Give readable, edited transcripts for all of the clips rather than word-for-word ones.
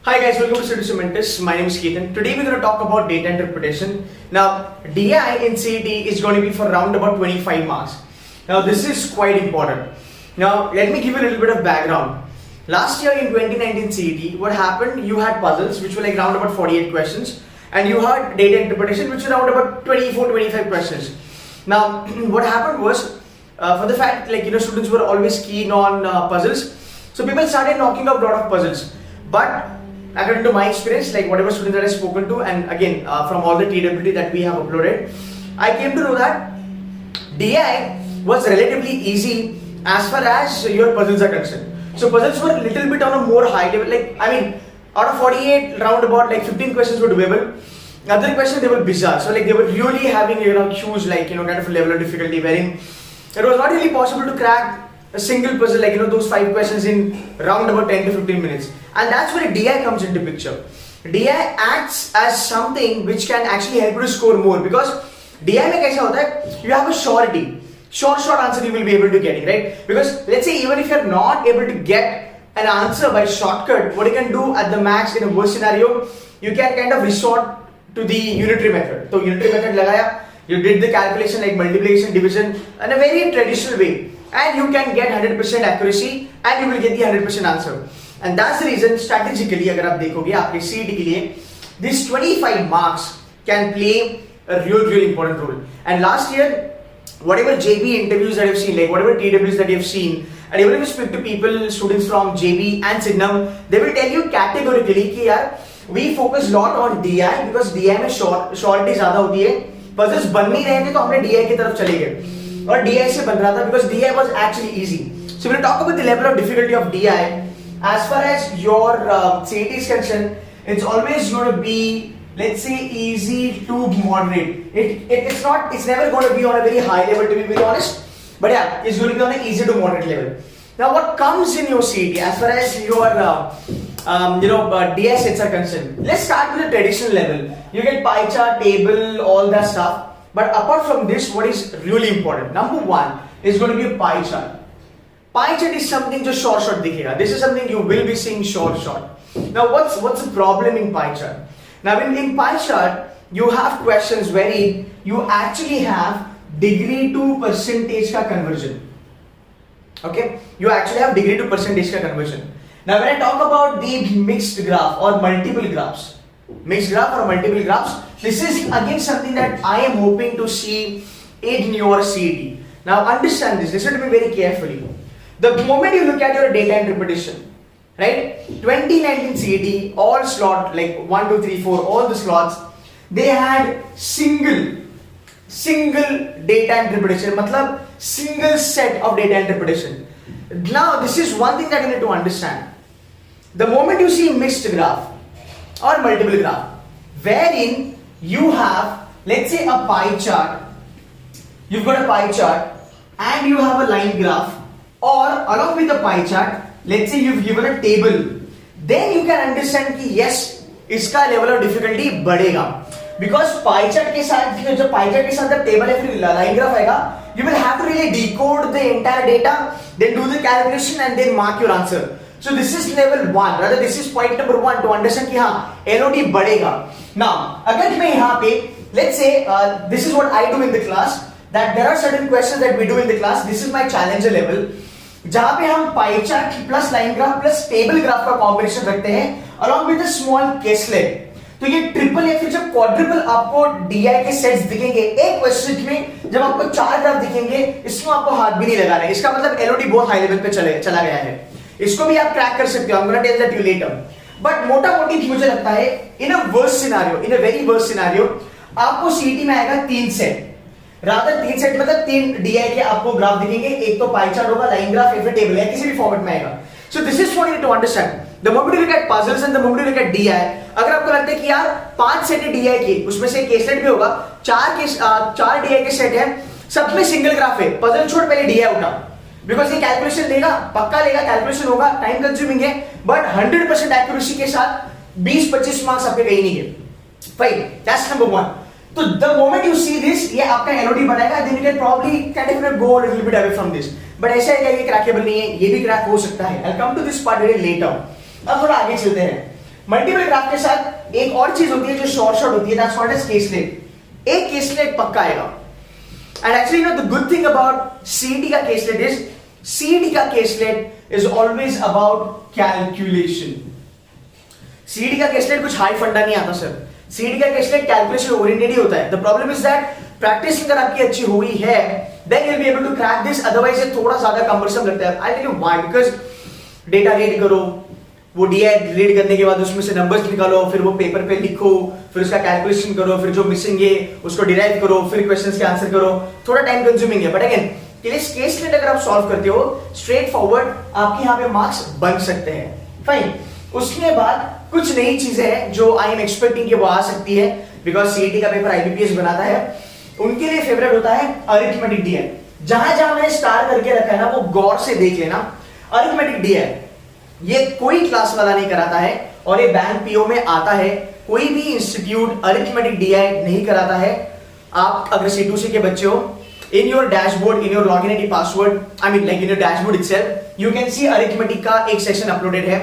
Hi guys, welcome to C2C Mentis. My name is Ketan. Today we're going to talk about data interpretation. Now, DI in CET is going to be for around about 25 marks. Now, this is quite important. Now, let me give you a little bit of background. Last year in 2019 CET, what happened? You had puzzles which were like around about 48 questions, and you had data interpretation which was around about 24-25 questions. Now, what happened was, for the fact students were always keen on puzzles, so people started knocking out a lot of puzzles. But according to my experience, like whatever students that I've spoken to, and again from all the TWT that we have uploaded, I came to know that DI was relatively easy as far as your puzzles are concerned. So puzzles were a little bit on a more high level. Out of 48, round about 15 questions were doable. Other questions, they were bizarre. So they were really having huge kind of level of difficulty, wherein it was not really possible to crack a single puzzle those 5 questions in round about 10 to 15 minutes. And that's where DI comes into picture. DI acts as something which can actually help you to score more, because DI mein kaisa hota hai, you have a surety. Short answer you will be able to get it, right? Because let's say even if you're not able to get an answer by shortcut, what you can do at the max in a worst scenario, you can kind of resort to the unitary method. So unitary method lagaya, you did the calculation like multiplication, division in a very traditional way, and you can get 100% accuracy and you will get the 100% answer. And that's the reason strategically, agar aap dekhoge aapke CET ke liye, this 25 marks can play a real important role. And last year, whatever JB interviews that I've seen, like whatever TWs that you've seen, and even if you speak to people, students from JB and Sidnam, they will tell you categorically कि यार we focus lot on DI because DI में shortage ज़्यादा होती है. Puzzles बन नहीं रहे थे तो हमने DI की तरफ चले गए और DI से बन रहा था because DI was actually easy. So when we talk about the level of difficulty of DI, as far as your CET is concerned, it's always going to be, let's say, easy to moderate. It's never going to be on a very high level, to be very honest. But yeah, it's going to be on an easy to moderate level. Now, what comes in your CET as far as your DI sets are concerned? Let's start with the traditional level. You get pie chart, table, all that stuff. But apart from this, what is really important? Number one is going to be a pie chart. Pie chart is something just short dikhega. This is something you will be seeing short. Now, what's the problem in pie chart? Now, in pie chart, you have questions wherein you actually have degree to percentage ka conversion. Okay, you actually have degree to percentage ka conversion. Now, when I talk about the mixed graph or multiple graphs, this is again something that I am hoping to see in your CET. Now, understand this. Listen to me very carefully. The moment you look at your data interpretation, right? 2019 CET, all slot like 1, 2, 3, 4, all the slots, they had single data interpretation, matlab single set of data interpretation. Now, this is one thing that you need to understand. The moment you see mixed graph or multiple graph, wherein you have, let's say, a pie chart, you've got a pie chart and you have a line graph, or along with the pie chart, let's say you've given a table, then you can understand कि yes, इसका level of difficulty बढ़ेगा. Because pie chart के साथ जब pie chart के साथ जब table या फिर line graph आएगा, you will have to really decode the entire data, then do the calculation and then mark your answer. So this is level 1, rather this is point number 1 to understand कि हाँ LOD बढ़ेगा. Now, अगर मैं यहाँ पे, let's say this is what I do in the class, that there are certain questions that we do in the class. This is my challenger level, जहाँ पे हम pie chart plus line graph plus table graph का combination रखते हैं along with a small caselet. तो ये triple या फिर जब क्वाड्रुपल आपको डीआई के सेट्स दिखेंगे एक क्वेश्चन में, जब आपको 4 ग्राफ दिखेंगे, इसमें आपको हाथ भी नहीं लगाना है. इसका मतलब एलओडी बहुत हाई लेवल पे चला गया है. इसको भी आप क्रैक कर सकते हो. I'm gonna tell that you later. But मोटा मोटी मुझे लगता है इन अ वेरी वर्स्ट सिनेरियो आपको सीईटी में आएगा 3 सेट. रादर 3 सेट मतलब 3 डीआई के आपको ग्राफ दिखेंगे, एक तो पाई चार्ट होगा, लाइन ग्राफ या फिर टेबल या किसी भी फॉर्मेट में आएगा. So this is what you need to understand. The moment you look at puzzles and the moment you look at DI, अगर आपको लगता है कि यार 5 सेट है डीआई के, उसमें से केसलेट भी होगा, 4 डीआई के सेट है, सब में सिंगल ग्राफ है, पजल छोड़ पहले डीआई उठा, बिकॉज ये कैलकुलेशन लेगा, पक्का लेगा, कैलकुलेशन होगा, टाइम कंज्यूमिंग है, बट 100% एक्यूरेसी के साथ 20-25 मार्क्स आपके कहीं नहीं है. Fine, that's number 1. So the moment you see this, ये आपका LOD बनाएगा, then you can probably kind of go a little bit away from this. But ऐसा है कि ये crackable नहीं है, ये भी crack हो सकता है. I'll come to this part very later. अब थोड़ा आगे चलते हैं. मल्टीपल ग्राफ के साथ एक और चीज होती है जो शॉर्ट होती है, दैट्स कॉल्ड एज केसलेट। एक केसलेट पक्का आएगा। And actually the good thing about CET का केसलेट इज, सीईटी का caselet is always about calculation. CET का केसलेट कुछ हाई फंडा नहीं आता सर, सीईटी का केसलेट कैलकुलेशन ओरिएंटेड ही होता है। The problem is that practice अगर आपकी अच्छी हुई है then you will be able to crack this, otherwise ये थोड़ा ज्यादा कम्बरसम लगता है। I tell you why, because data read करो, वो डीआई रीड करने के बाद उसमें से नंबर्स निकालो, फिर वो पेपर पे लिखो, फिर उसका कैलकुलेशन करो, फिर जो मिसिंग है उसको डिराइव करो, फिर क्वेश्चंस के आंसर करो, थोड़ा टाइम कंज्यूमिंग है। बट अगेन केसलेट अगर आप सॉल्व करते हो स्ट्रेट फॉरवर्ड, आपके यहाँ पे मार्क्स बन सकते हैं। फाइन, उसके बाद कुछ नई चीजें हैं जो आई एम एक्सपेक्टिंग कि वो आ सकती है, बिकॉज सीईटी का पेपर आईबीपीएस बनाता है, उनके लिए फेवरेट होता है अरिथमेटिक डीआई। जहां जहां मैंने स्टार करके रखा है ना वो गौर से देख लेना। अरिथमेटिक डीआई ये कोई क्लास वाला नहीं कराता है और ये बैंक पीओ में आता है। कोई भी इंस्टीट्यूट अरिथमेटिक डीआई नहीं कराता है। आप अगर C2C के बच्चे हो, in your dashboard, in your login ID password, I mean like in your dashboard itself, you can see arithmetic का एक सेशन अपलोडेड है।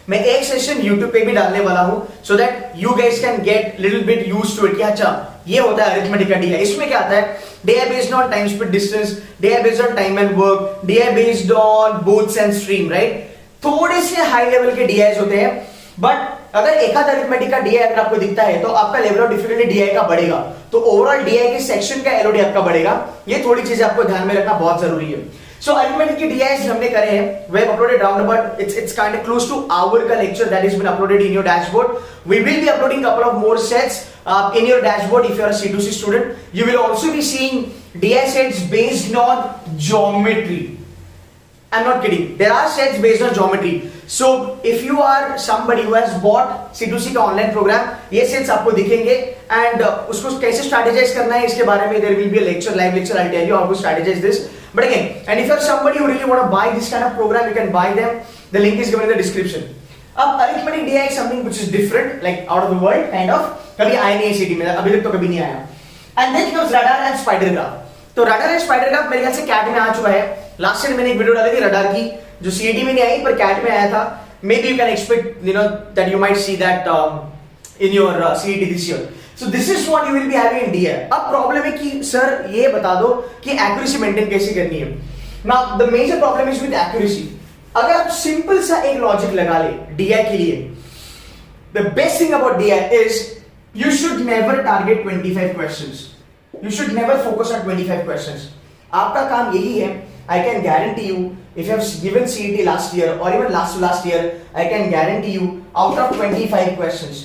मैं एक सेशन YouTube पे भी डालने वाला हूँ, so that you guys can get little bit used to it कि अच्छा ये होता है अरिथमेटिक का डीआई। इसमें क्या आता है, DI based on time speed distance, DI based on time and work, DI based on boats and stream, right. थोड़े से हाई लेवल के डीआईज होते हैं, बट अगर एक आध अरिथमेटिक का डीआई अगर आपको दिखता है तो आपका लेवल ऑफ डिफिकल्टी डीआई का बढ़ेगा, तो ओवरऑल डीआई के सेक्शन का एलओडी आपका बढ़ेगा। ये थोड़ी चीजें आपको ध्यान में रखना बहुत जरूरी है। सो अरिथमेटिक की डीआईज हमने करे हैं, we have uploaded round about it's kind of close to hour का lecture that is been uploaded in your dashboard. We will be uploading couple of more sets in your dashboard if you are a C2C student. You will also be seeing DI sets based on geometry. I'm not kidding. There are sets based on geometry. So if you are somebody who has bought C2C का online program, ये sets आपको दिखेंगे and उसको कैसे strategize करना है इसके बारे में there will be a lecture, live lecture. I'll tell you how to strategize this. But again, and if you are somebody who really want to buy this kind of program, you can buy them. The link is given in the description. अब arithmetic DI is something which is different, like out of the world kind of. कभी आया नहीं है city में, अभी तक तो कभी नहीं आया। And then comes radar and spider graph. तो रडार एंड स्पाइडर ग्राफ मेरे ख्याल से कैट में आ चुका है। लास्ट ईयर मैंने एक वीडियो डाली थी रडार की, जो सीईटी में नहीं आई पर कैट में आया था। May be you can expect that you might see that in your CET this year. So this is what you will be having in DI. अब प्रॉब्लम है कि सर ये बता दो कि एक्यूरेसी मेंटेन कैसे करनी है। Now the major problem is with accuracy. अगर आप सिंपल सा एक लॉजिक लगा ले डीआई के लिए, the best thing about DI is you should never target 25 questions. You should never focus on 25 questions. आपका काम यही है, I can guarantee you, if you have given CET last year or even last year, I can guarantee you out of 25 questions,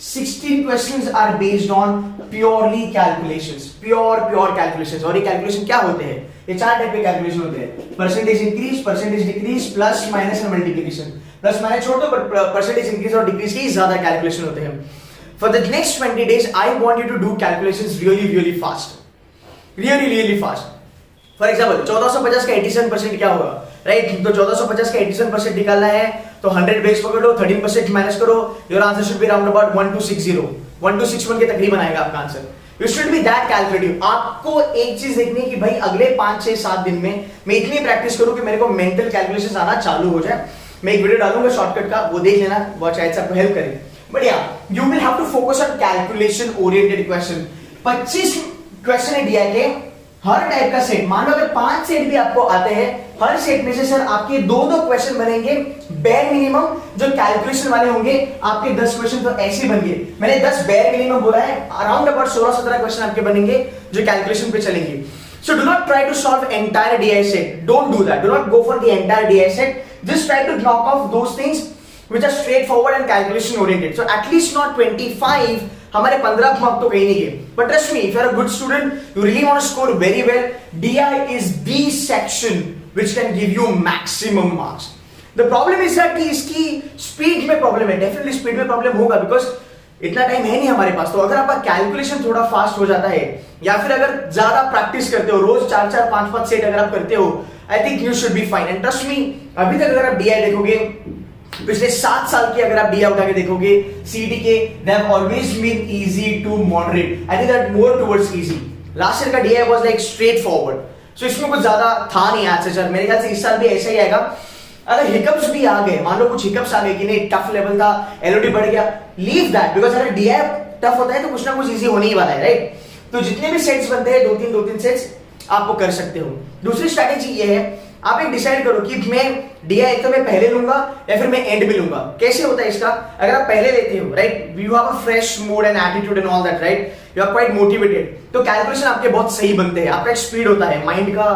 16 questions are based on purely calculations, pure calculations. और ये calculation क्या होते हैं? ये चार type के calculation होते हैं, percentage increase, percentage decrease, plus minus and multiplication. Plus minus छोड़ दो, पर परसेंटेज इंक्रीज और डिक्रीज की ज्यादा कैलकुलेशन होते हैं। For the next 20 days I want you to do calculations really fast, really fast. For example 1450 का 87% क्या होगा, राइट? तो 1450 का 87% निकालना है तो 100 बेस पकड़ो, 13% माइनस करो, your answer should be around about 1260, 1261 के तकरीबन आएगा आपका answer. You should be that calculative. आपको एक चीज देखनी है कि भाई अगले 5, 6, 7 दिन में मैं इतनी प्रैक्टिस करूं कि मेरे को मेंटल कैलकुलेशंस आना चालू हो जाए। मैं एक वीडियो डालूंगा शॉर्टकट का, वो देख लेना, वो शायद से आपको हेल्प करे। बट या you will have to focus on calculation oriented question. 25 question है डीआई के, हर टाइप का सेट। मान लो अगर 5 सेट भी आपको आते हैं, हर सेट में से सर आपके 2-2 क्वेश्चन बनेंगे बेयर मिनिमम, जो कैलकुलेशन वाले होंगे आपके 10 क्वेश्चन तो ऐसे बन गए। मैंने 10 बेयर मिनिमम बोला है, अराउंड अबाउट 16-17 क्वेश्चन आपके बनेंगे जो कैलकुलेशन पे चलेंगे। So do not try to solve entire DI set. Don't do that. Do not go for the entire DI set. Just try to knock off those things which are straightforward and calculation oriented. So at least not 25. हमारे 15 mark तो कहीं नहीं गए. But trust me, if you are a good student, you really want to score very well. DI is the section which can give you maximum marks. The problem is that कि इसकी speed में problem है. Definitely speed में problem होगा because इतना time है नहीं हमारे पास। तो अगर आपका कैलकुलेशन थोड़ा फास्ट हो जाता है या फिर अगर ज्यादा प्रैक्टिस करते हो, रोज 4-4, 5-5 सेट अगर आप करते हो, I think you should be fine. And trust me, अभी तक अगर आप डीआई देखोगे, पिछले 7 साल की अगर आप डीआई उठा के देखोगे सीईटी के, they have always been easy to moderate. I think that more towards easy. Last year का DI was like straightforward, so इसमें कुछ ज्यादा था नहीं आज से। मेरे ख्याल से इस साल भी ऐसा ही आएगा। अगर हिकअप्स भी आ गए, मान लो कुछ हिकअप्स आ गए कि नहीं टफ लेवल था, एलओडी बढ़ गया, लीव दैट, बिकॉज अगर डीआई टफ होता है तो कुछ ना कुछ इजी होने ही वाला है, राइट? तो जितने भी सेट्स बनते हैं दो तीन सेट्स आपको कर सकते हो। दूसरी स्ट्रैटेजी ये है, आप एक डिसाइड करो कि मैं डीआई तो मैं पहले लूंगा या फिर मैं एंड में लूंगा। कैसे होता है इसका? अगर आप पहले लेते हो, right, you have a fresh mood and attitude and all that, right, you are quite motivated, तो कैलकुलेशन आपके बहुत सही बनते हैं, आपका एक स्पीड होता है माइंड का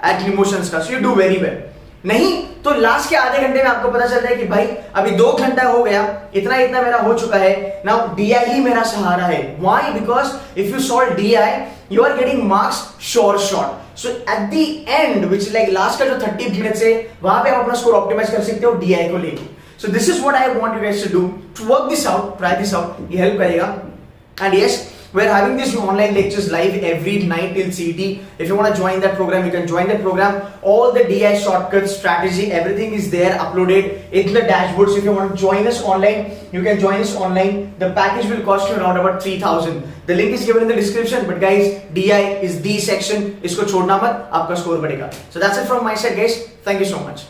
एंड इमोशंस का, so you do very well. नहीं तो लास्ट के आधे घंटे में आपको पता चलता है कि भाई अभी 2 घंटा हो गया, इतना इतना मेरा हो चुका है, नाउ डीआई ही मेरा सहारा है। Why? Because if you solve DI you are getting marks sure shot. So at the end which like last का जो 30 मिनट्स है वहां पे आप अपना स्कोर ऑप्टिमाइज कर सकते हो डीआई को लेके। So this is what I want you guys to do, to work this out, try this out, ये हेल्प करेगा। And yes, we're having these online lectures live every night till CET. If you want to join that program, you can join that program. All the DI shortcuts, strategy, everything is there uploaded in the dashboard. So if you want to join us online, you can join us online. The package will cost you around about 3,000. The link is given in the description. But guys, DI is the section. इसको छोड़ना मत, आपका score बढ़ेगा. So that's it from my side, guys. Thank you so much.